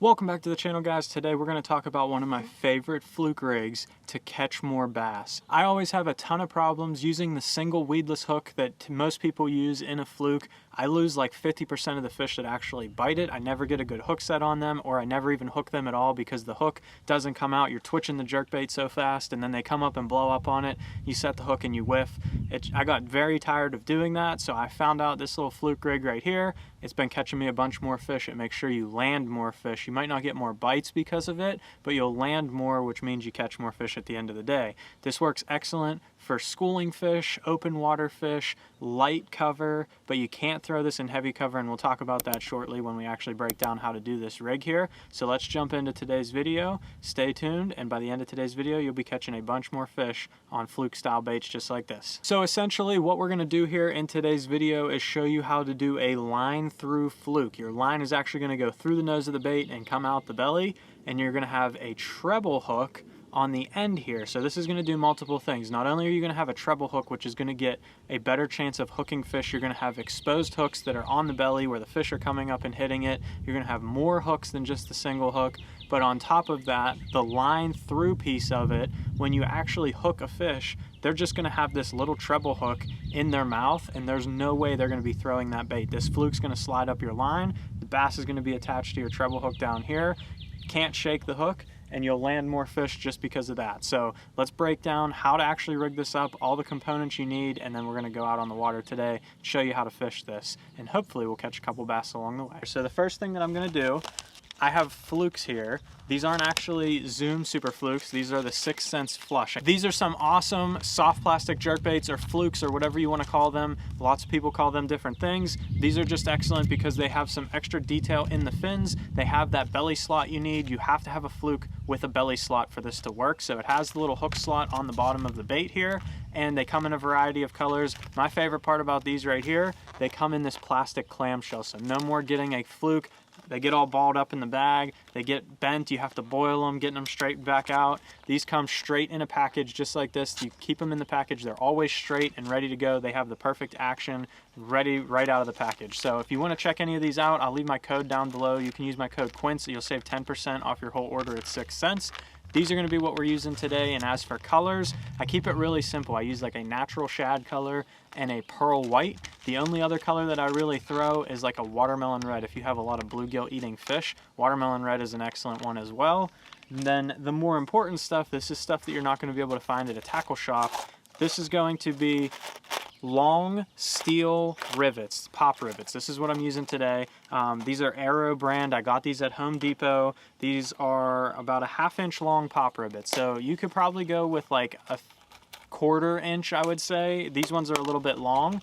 Welcome back to the channel, guys. Today we're going to talk about one of my favorite fluke rigs to catch more bass. I always have a ton of problems using the single weedless hook that most people use in a fluke. I lose like 50% of the fish that actually bite it. I never get a good hook set on them, or I never even hook them at all because the hook doesn't come out. You're twitching the jerkbait so fast and then they come up and blow up on it. You set the hook and you whiff. I got very tired of doing that, so I found out this little fluke rig right here. It's been catching me a bunch more fish. It makes sure you land more fish. You might not get more bites because of it, but you'll land more, which means you catch more fish at the end of the day. This works excellent for schooling fish, open water fish, light cover, but you can't throw this in heavy cover, and we'll talk about that shortly when we actually break down how to do this rig here. So let's jump into today's video. Stay tuned, and by the end of today's video, you'll be catching a bunch more fish on fluke style baits just like this. So essentially what we're gonna do here in today's video is show you how to do a line through fluke. Your line is actually gonna go through the nose of the bait and come out the belly, and you're gonna have a treble hook on the end here. So this is going to do multiple things. Not only are you going to have a treble hook, which is going to get a better chance of hooking fish, you're going to have exposed hooks that are on the belly where the fish are coming up and hitting it. You're going to have more hooks than just the single hook. But on top of that, the line through piece of it, when you actually hook a fish, they're just going to have this little treble hook in their mouth, and there's no way they're going to be throwing that bait. This fluke's going to slide up your line. The bass is going to be attached to your treble hook down here. Can't shake the hook, and you'll land more fish just because of that. So let's break down how to actually rig this up, all the components you need, and then we're gonna go out on the water today, show you how to fish this, and hopefully we'll catch a couple bass along the way. So the first thing that I'm gonna do, I have flukes here. These aren't actually Zoom Super Flukes. These are the 6th Sense Flush. These are some awesome soft plastic jerkbaits or flukes or whatever you want to call them. Lots of people call them different things. These are just excellent because they have some extra detail in the fins. They have that belly slot you need. You have to have a fluke with a belly slot for this to work. So it has the little hook slot on the bottom of the bait here, and they come in a variety of colors. My favorite part about these right here, they come in this plastic clamshell. So no more getting a fluke. They get all balled up in the bag, they get bent, you have to boil them, getting them straight back out. These come straight in a package just like this. You keep them in the package, they're always straight and ready to go. They have the perfect action, ready right out of the package. So if you want to check any of these out, I'll leave my code down below. You can use my code Quince, you'll save 10% off your whole order at 6 cents. These are going to be what we're using today, and as for colors, I keep it really simple. I use like a natural shad color and a pearl white. The only other color that I really throw is like a watermelon red. If you have a lot of bluegill eating fish, watermelon red is an excellent one as well. And then the more important stuff, this is stuff that you're not going to be able to find at a tackle shop. This is going to be long steel rivets, pop rivets. This is what I'm using today. These are Arrow brand. I got these at Home Depot. These are about a 1/2 inch long pop rivets. So you could probably go with like a 1/4 inch, I would say. These ones are a little bit long,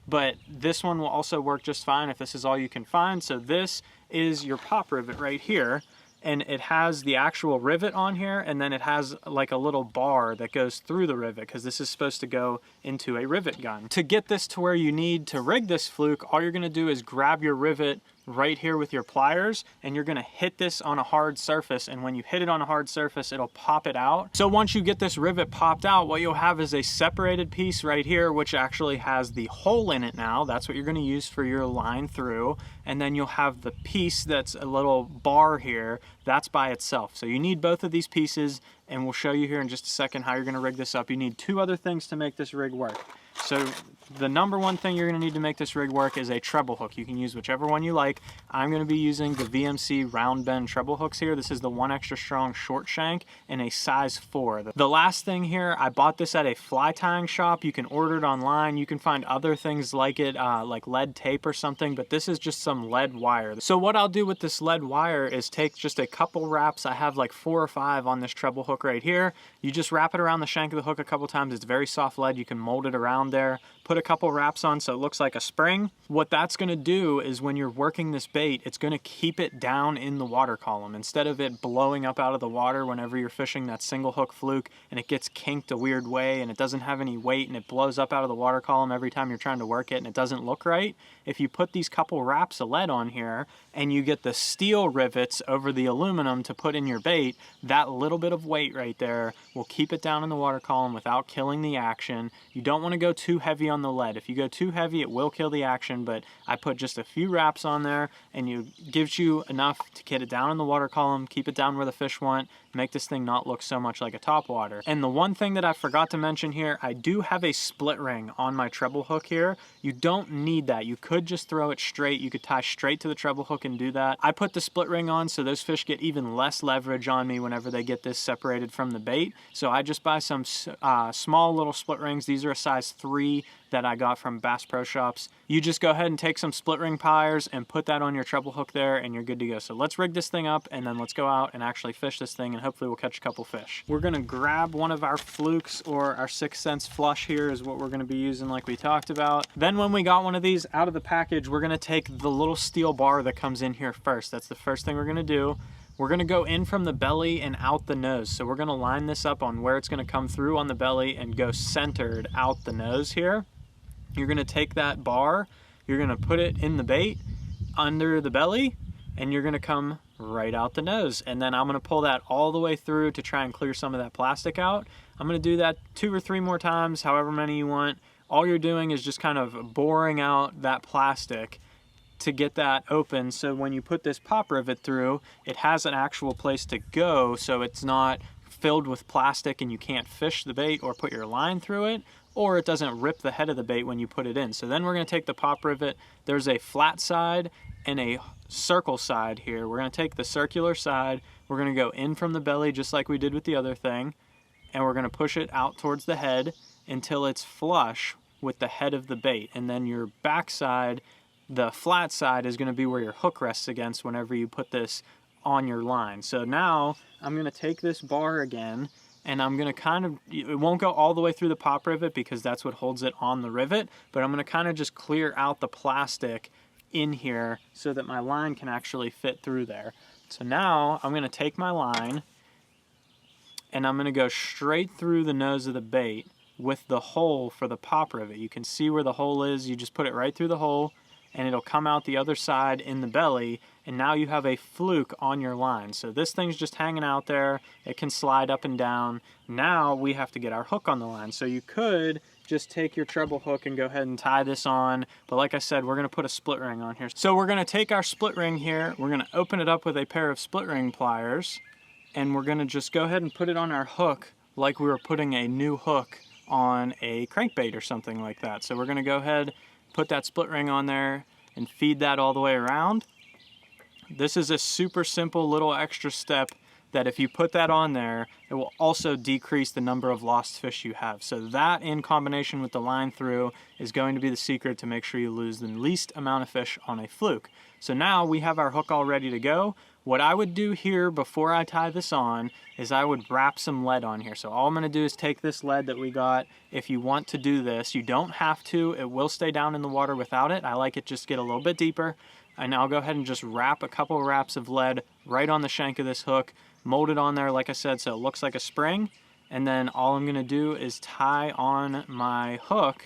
but this one will also work just fine if this is all you can find. So this is your pop rivet right here. And it has the actual rivet on here, and then it has like a little bar that goes through the rivet because this is supposed to go into a rivet gun. To get this to where you need to rig this fluke, all you're gonna do is grab your rivet right here with your pliers, and you're gonna hit this on a hard surface, and when you hit it on a hard surface, it'll pop it out. So once you get this rivet popped out, what you'll have is a separated piece right here, which actually has the hole in it now. That's what you're gonna use for your line through, and then you'll have the piece that's a little bar here, that's by itself. So you need both of these pieces, and we'll show you here in just a second how you're gonna rig this up. You need 2 other things to make this rig work. So the number one thing you're going to need to make this rig work is a treble hook. You can use whichever one you like. I'm going to be using the VMC round bend treble hooks here. This is the 1 extra strong short shank in a size 4. The last thing here, I bought this at a fly tying shop. You can order it online. You can find other things like it, like lead tape or something, but this is just some lead wire. So what I'll do with this lead wire is take just a couple wraps. I have like 4 or 5 on this treble hook right here. You just wrap it around the shank of the hook a couple times. It's very soft lead. You can mold it around there. Put a couple wraps on so it looks like a spring. What that's going to do is when you're working this bait, it's going to keep it down in the water column instead of it blowing up out of the water whenever you're fishing that single hook fluke and it gets kinked a weird way and it doesn't have any weight and it blows up out of the water column every time you're trying to work it and it doesn't look right. If you put these couple wraps of lead on here and you get the steel rivets over the aluminum to put in your bait, that little bit of weight right there will keep it down in the water column without killing the action. You don't want to go too heavy on the lead. If you go too heavy, it will kill the action, but I put just a few wraps on there, and it gives you enough to get it down in the water column, keep it down where the fish want, make this thing not look so much like a topwater. And the one thing that I forgot to mention here, I do have a split ring on my treble hook here. You don't need that. You could just throw it straight. You could tie straight to the treble hook and do that. I put the split ring on so those fish get even less leverage on me whenever they get this separated from the bait. So I just buy some small little split rings. These are a size 3 that I got from Bass Pro Shops. You just go ahead and take some split ring pliers and put that on your treble hook there, and you're good to go. So let's rig this thing up, and then let's go out and actually fish this thing, and hopefully we'll catch a couple fish. We're gonna grab one of our Flukes, or our 6th Sense flush here is what we're gonna be using like we talked about. Then when we got one of these out of the package, we're gonna take the little steel bar that comes in here first. That's the first thing we're gonna do. We're gonna go in from the belly and out the nose. So we're gonna line this up on where it's gonna come through on the belly and go centered out the nose here. You're gonna take that bar, you're gonna put it in the bait under the belly, and you're gonna come right out the nose. And then I'm gonna pull that all the way through to try and clear some of that plastic out. I'm gonna do that 2 or 3 more times, however many you want. All you're doing is just kind of boring out that plastic to get that open, so when you put this pop rivet through, it has an actual place to go, so it's not filled with plastic and you can't fish the bait or put your line through it, or it doesn't rip the head of the bait when you put it in. So then we're gonna take the pop rivet. There's a flat side and a circle side here. We're gonna take the circular side, we're gonna go in from the belly just like we did with the other thing, and we're gonna push it out towards the head until it's flush with the head of the bait. And then your back side, the flat side, is gonna be where your hook rests against whenever you put this on your line. So now I'm gonna take this bar again, and I'm gonna kind of, it won't go all the way through the pop rivet because that's what holds it on the rivet, but I'm gonna kind of just clear out the plastic in here so that my line can actually fit through there. So now I'm gonna take my line and I'm gonna go straight through the nose of the bait with the hole for the pop rivet. You can see where the hole is. You just put it right through the hole and it'll come out the other side in the belly, and now you have a fluke on your line. So this thing's just hanging out there. It can slide up and down. Now we have to get our hook on the line. So you could just take your treble hook and go ahead and tie this on, but like I said, we're gonna put a split ring on here. So we're gonna take our split ring here, we're gonna open it up with a pair of split ring pliers, and we're gonna just go ahead and put it on our hook like we were putting a new hook on a crankbait or something like that. So we're gonna go ahead, put that split ring on there and feed that all the way around. This is a super simple little extra step that if you put that on there, it will also decrease the number of lost fish you have. So that, in combination with the line through, is going to be the secret to make sure you lose the least amount of fish on a fluke. So now we have our hook all ready to go. What I would do here before I tie this on is I would wrap some lead on here. So all I'm gonna do is take this lead that we got. If you want to do this, you don't have to. It will stay down in the water without it. I like it just get a little bit deeper. And I'll go ahead and just wrap a couple of wraps of lead right on the shank of this hook, mold it on there, like I said, so it looks like a spring. And then all I'm gonna do is tie on my hook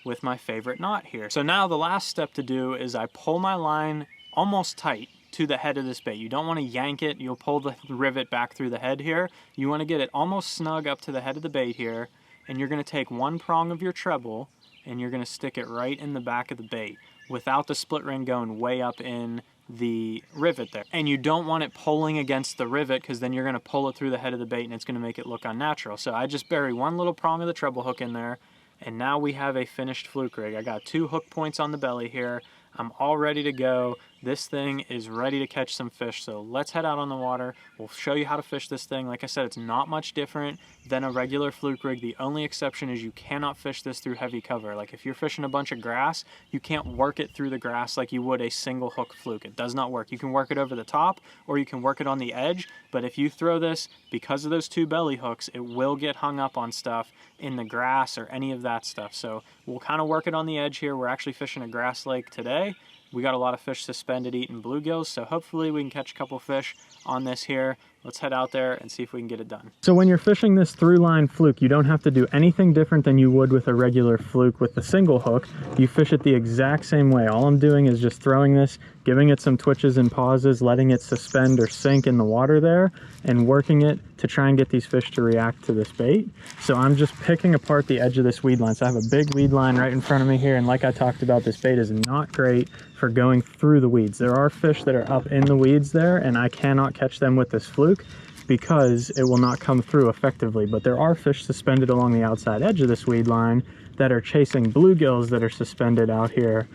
with my favorite knot here. So now the last step to do is I pull my line almost tight to the head of this bait. You don't want to yank it. You'll pull the rivet back through the head here. You want to get it almost snug up to the head of the bait here, and you're going to take one prong of your treble and you're going to stick it right in the back of the bait without the split ring going way up in the rivet there. And you don't want it pulling against the rivet because then you're going to pull it through the head of the bait and it's going to make it look unnatural. So I just bury one little prong of the treble hook in there, and now we have a finished fluke rig. I got 2 hook points on the belly here. I'm all ready to go. This thing is ready to catch some fish, so let's head out on the water. We'll show you how to fish this thing. Like I said, it's not much different than a regular fluke rig. The only exception is you cannot fish this through heavy cover. Like if you're fishing a bunch of grass, you can't work it through the grass like you would a single hook fluke. It does not work. You can work it over the top or you can work it on the edge, but if you throw this, because of those 2 belly hooks, it will get hung up on stuff in the grass or any of that stuff. So we'll kind of work it on the edge here. We're actually fishing a grass lake today. We got a lot of fish suspended eating bluegills, so hopefully we can catch a couple fish on this here. let's head out there and see if we can get it done. So when you're fishing this through line fluke, you don't have to do anything different than you would with a regular fluke with the single hook. You fish it the exact same way. All I'm doing is just throwing this, giving it some twitches and pauses, letting it suspend or sink in the water there, and working it to try and get these fish to react to this bait. So I'm just picking apart the edge of this weed line. So I have a big weed line right in front of me here, and like I talked about, this bait is not great for going through the weeds. There are fish that are up in the weeds there, and I cannot catch them with this fluke because it will not come through effectively. But there are fish suspended along the outside edge of this weed line that are chasing bluegills that are suspended out here,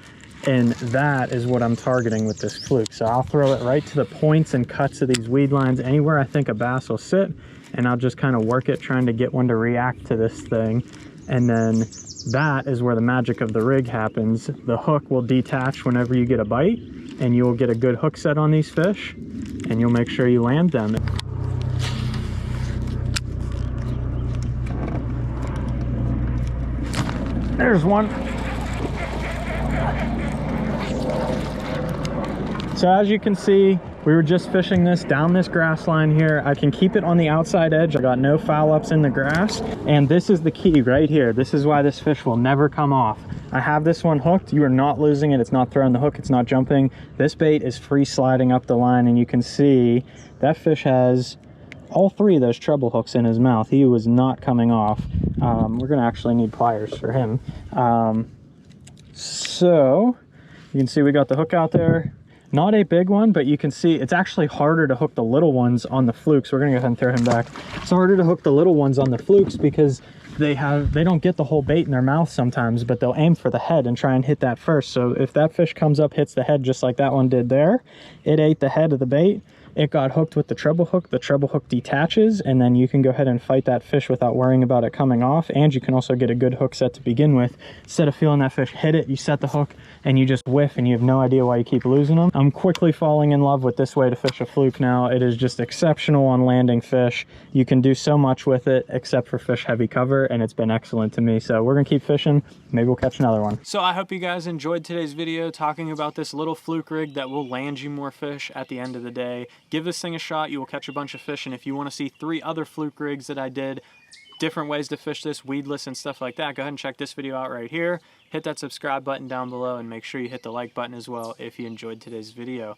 and that is what I'm targeting with this fluke. So I'll throw it right to the points and cuts of these weed lines, anywhere I think a bass will sit, and I'll just kind of work it, trying to get one to react to this thing. And then that is where the magic of the rig happens. The hook will detach whenever you get a bite, and you'll get a good hook set on these fish, and you'll make sure you land them. There's one. So as you can see, we were just fishing this down this grass line here. I can keep it on the outside edge. I got no foul ups in the grass. And this is the key right here. This is why this fish will never come off. I have this one hooked. You are not losing it. It's not throwing the hook. It's not jumping. This bait is free sliding up the line, and you can see that fish has all three of those treble hooks in his mouth. He was not coming off. We're gonna actually need pliers for him. So you can see we got the hook out there. Not a big one, but you can see it's actually harder to hook the little ones on the flukes. We're gonna go ahead and throw him back. It's harder to hook the little ones on the flukes because they don't get the whole bait in their mouth sometimes, but they'll aim for the head and try and hit that first. So if that fish comes up, hits the head just like that one did there, it ate the head of the bait. It got hooked with the treble hook. The treble hook detaches, and then you can go ahead and fight that fish without worrying about it coming off. And you can also get a good hook set to begin with. Instead of feeling that fish hit it, you set the hook and you just whiff, and you have no idea why you keep losing them. I'm quickly falling in love with this way to fish a fluke now. It is just exceptional on landing fish. You can do so much with it except for fish heavy cover, and it's been excellent to me. So we're gonna keep fishing. Maybe we'll catch another one. So I hope you guys enjoyed today's video talking about this little fluke rig that will land you more fish at the end of the day. Give this thing a shot. You will catch a bunch of fish. And if you want to see 3 other fluke rigs that I did, different ways to fish this, weedless and stuff like that, go ahead and check this video out right here. Hit that subscribe button down below, and make sure you hit the like button as well if you enjoyed today's video.